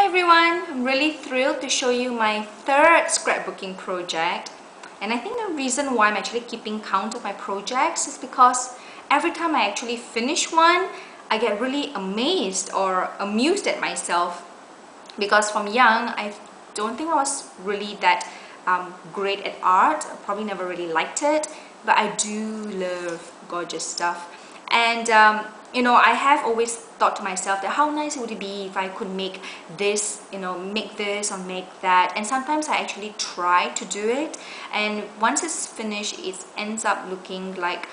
everyone, I'm really thrilled to show you my third scrapbooking project. And I think the reason why I'm actually keeping count of my projects is because every time I actually finish one, I get really amazed or amused at myself. Because from young, I don't think I was really that great at art. I probably never really liked it, but I do love gorgeous stuff. And you know, I have always thought to myself that how nice would it be if I could make this, you know, make this or make that. And sometimes I actually try to do it, and once it's finished, it ends up looking like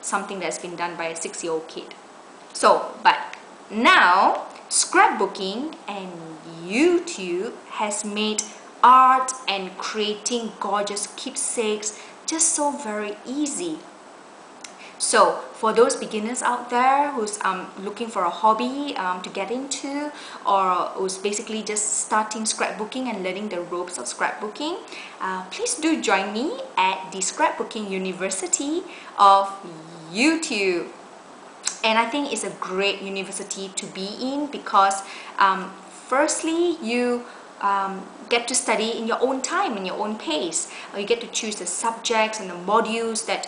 something that's been done by a 6-year-old kid. So, but now scrapbooking and YouTube has made art and creating gorgeous keepsakes just so very easy. So for those beginners out there who's looking for a hobby to get into, or who's basically just starting scrapbooking and learning the ropes of scrapbooking, please do join me at the Scrapbooking University of YouTube. And I think it's a great university to be in because firstly, you get to study in your own time, in your own pace. You get to choose the subjects and the modules that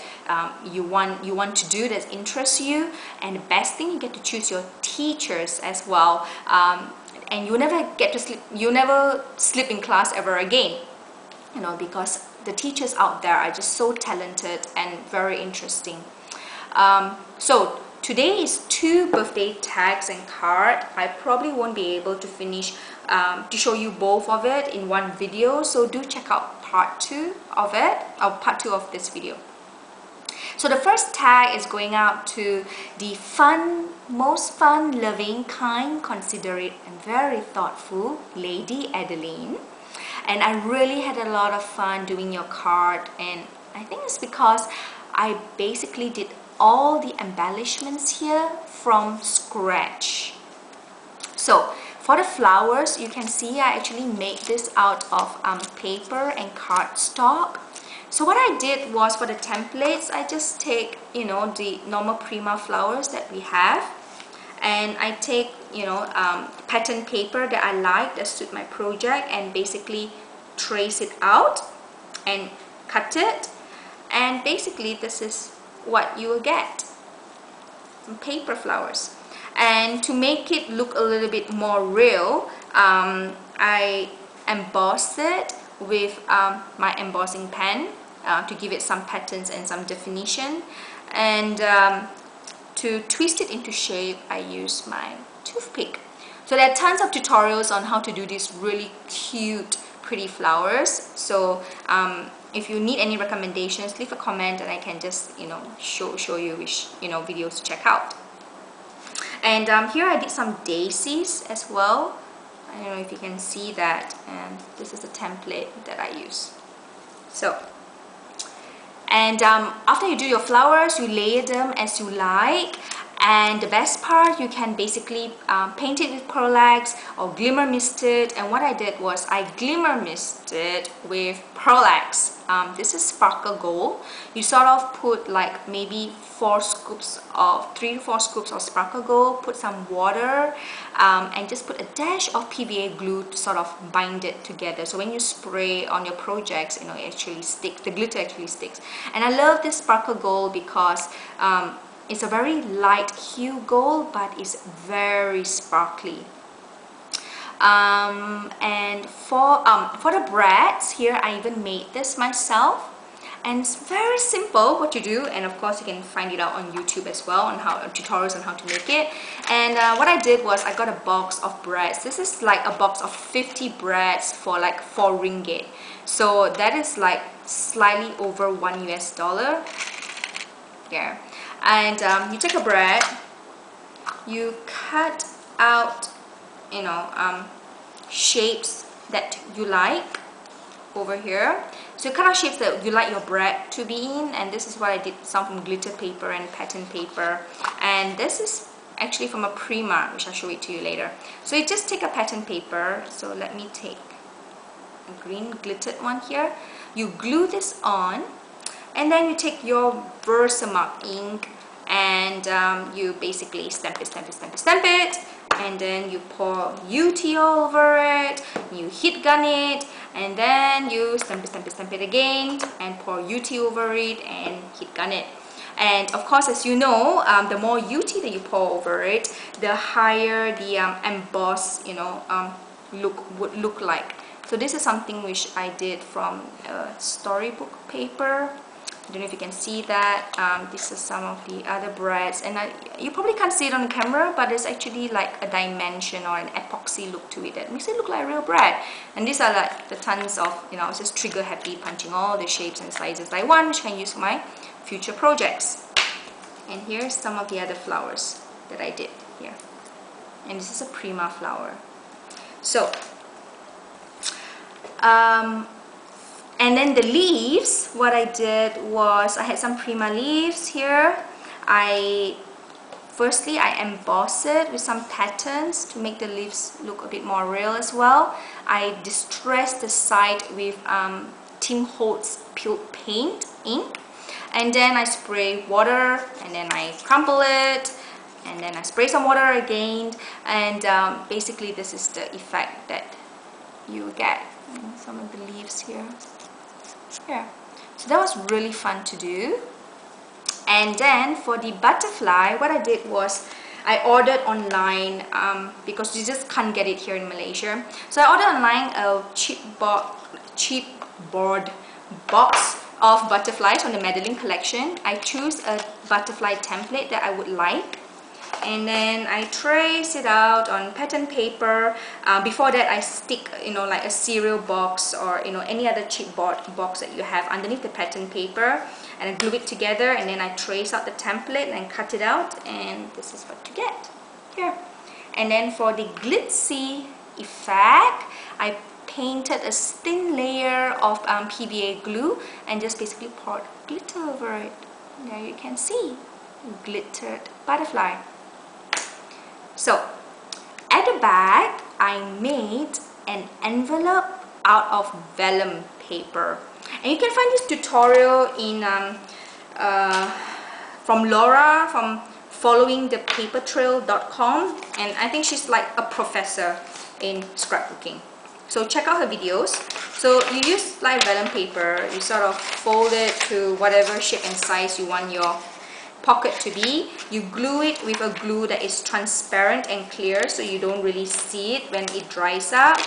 you want to do that interests you. And the best thing, you get to choose your teachers as well. And you never get to sleep. You never sleep in class ever again. You know, because the teachers out there are just so talented and very interesting. So today is 2 birthday tags and card. I probably won't be able to finish to show you both of it in one video, so do check out part 2 of it, or part 2 of this video. So the first tag is going out to the most fun, loving, kind, considerate, and very thoughtful Lady Adeline. And I really had a lot of fun doing your card, and I think it's because I basically did all the embellishments here from scratch. So for the flowers, you can see I actually made this out of paper and cardstock. So what I did was, for the templates, I just take, you know, the normal Prima flowers that we have, and I take, you know, pattern paper that I like, that suit my project, and basically trace it out and cut it, and basically this is what you will get, some paper flowers. And to make it look a little bit more real, I embossed it with my embossing pen to give it some patterns and some definition. And to twist it into shape, I use my toothpick. So there are tons of tutorials on how to do these really cute, pretty flowers. So if you need any recommendations, leave a comment and I can just, you know, show you which, you know, videos to check out. And here I did some daisies as well. I don't know if you can see that, and this is a template that I use. So, and after you do your flowers, you layer them as you like. And the best part, you can basically paint it with Pearlax or glimmer mist it. And what I did was I glimmer misted with Pearlax. This is sparkle gold. You sort of put like maybe 3 to 4 scoops of sparkle gold, put some water, and just put a dash of PVA glue to sort of bind it together. So when you spray on your projects, you know, it actually sticks. The glitter actually sticks. And I love this sparkle gold because it's a very light hue gold, but it's very sparkly. And for the brads here, I even made this myself, and it's very simple what you do. And of course, you can find it out on YouTube as well, on how tutorials on how to make it. And what I did was I got a box of brads. This is like a box of 50 brads for like 4 ringgit. So that is like slightly over $1 US. Yeah. And you take a brad, you cut out, you know, shapes that you like over here. So you cut out shapes that you like your brad to be in, and this is what I did, some from glitter paper and pattern paper. And this is actually from a Prima, which I'll show it to you later. So you just take a pattern paper. So let me take a green glittered one here. You glue this on, and then you take your Versamark ink and you basically stamp it, and then you pour UT all over it, you heat gun it, and then you stamp it again and pour UT over it and heat gun it. And of course, as you know, the more UT that you pour over it, the higher the emboss, would look like. So this is something which I did from storybook paper. I don't know if you can see that. This is some of the other breads, and you probably can't see it on the camera, but there's actually like a dimension or an epoxy look to it that makes it look like real bread. And these are like the tons of, I was just trigger happy punching all the shapes and sizes I want, which I can use for my future projects. And here's some of the other flowers that I did here. And this is a Prima flower. So, and then the leaves, what I did was I had some Prima leaves here. Firstly, I emboss it with some patterns to make the leaves look a bit more real as well. I distressed the side with Tim Holtz Peeled Paint ink. And then I spray water, and then I crumble it, and then I spray some water again, and basically this is the effect that you get. Some of the leaves here. Yeah. So that was really fun to do. And then for the butterfly, what I did was I ordered online because you just can't get it here in Malaysia. So I ordered online a chipboard box of butterflies from the Madeline collection. I choose a butterfly template that I would like, and then I trace it out on pattern paper. Before that, I stick like a cereal box or any other chipboard box that you have underneath the pattern paper, and I glue it together, and then I trace out the template and cut it out, and this is what you get here. And then for the glitzy effect, I painted a thin layer of PVA glue and just basically poured glitter over it. There you can see glittered butterfly. So at the back, I made an envelope out of vellum paper, and you can find this tutorial in from Laura from followingthepapertrail.com, and I think she's like a professor in scrapbooking. So check out her videos. So you use like vellum paper, you sort of fold it to whatever shape and size you want your pocket to be. You glue it with a glue that is transparent and clear, so you don't really see it when it dries up,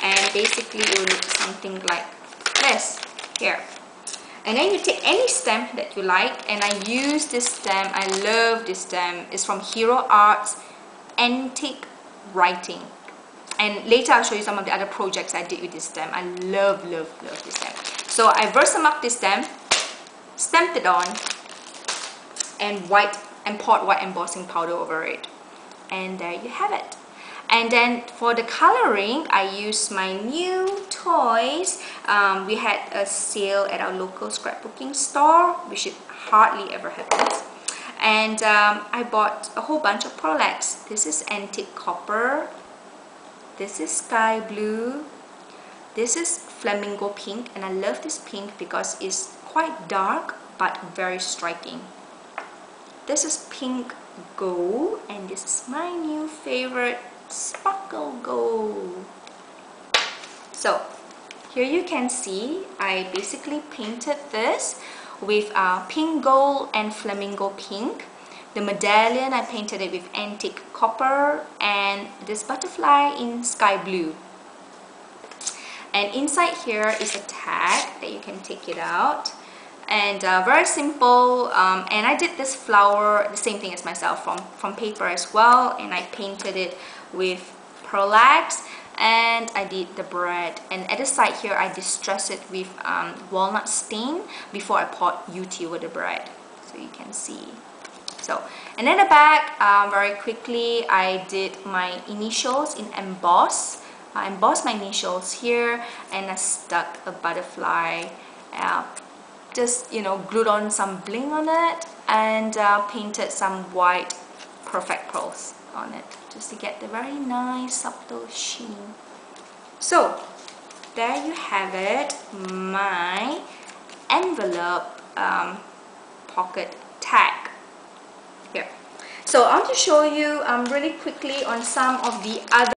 and basically it will look something like this here. And then you take any stamp that you like, and I use this stamp. I love this stamp. It's from Hero Arts Antique Writing. And later I'll show you some of the other projects I did with this stamp. I love this stamp. So I Versamarked this stamp, stamped it on, and poured white embossing powder over it. And there you have it. And then for the coloring, I used my new toys. We had a sale at our local scrapbooking store, which it hardly ever happens. And I bought a whole bunch of products. This is antique copper. This is sky blue. This is flamingo pink, and I love this pink because it's quite dark but very striking. This is pink gold, and this is my new favorite, sparkle gold. So here you can see I basically painted this with pink gold and flamingo pink. The medallion, I painted it with antique copper, and this butterfly in sky blue. And inside here is a tag that you can take it out. And very simple. And I did this flower, the same thing as myself, from paper as well. And I painted it with pearlax. And I did the bread. And at the side here, I distressed it with walnut stain before I poured UT over the bread. So you can see. So, and then the back, very quickly, I did my initials in emboss. I embossed my initials here, and I stuck a butterfly, just glued on some bling on it, and painted some white perfect pearls on it, just to get the very nice subtle sheen. So, there you have it, my envelope pocket tag. Here. So I want to show you really quickly on some of the other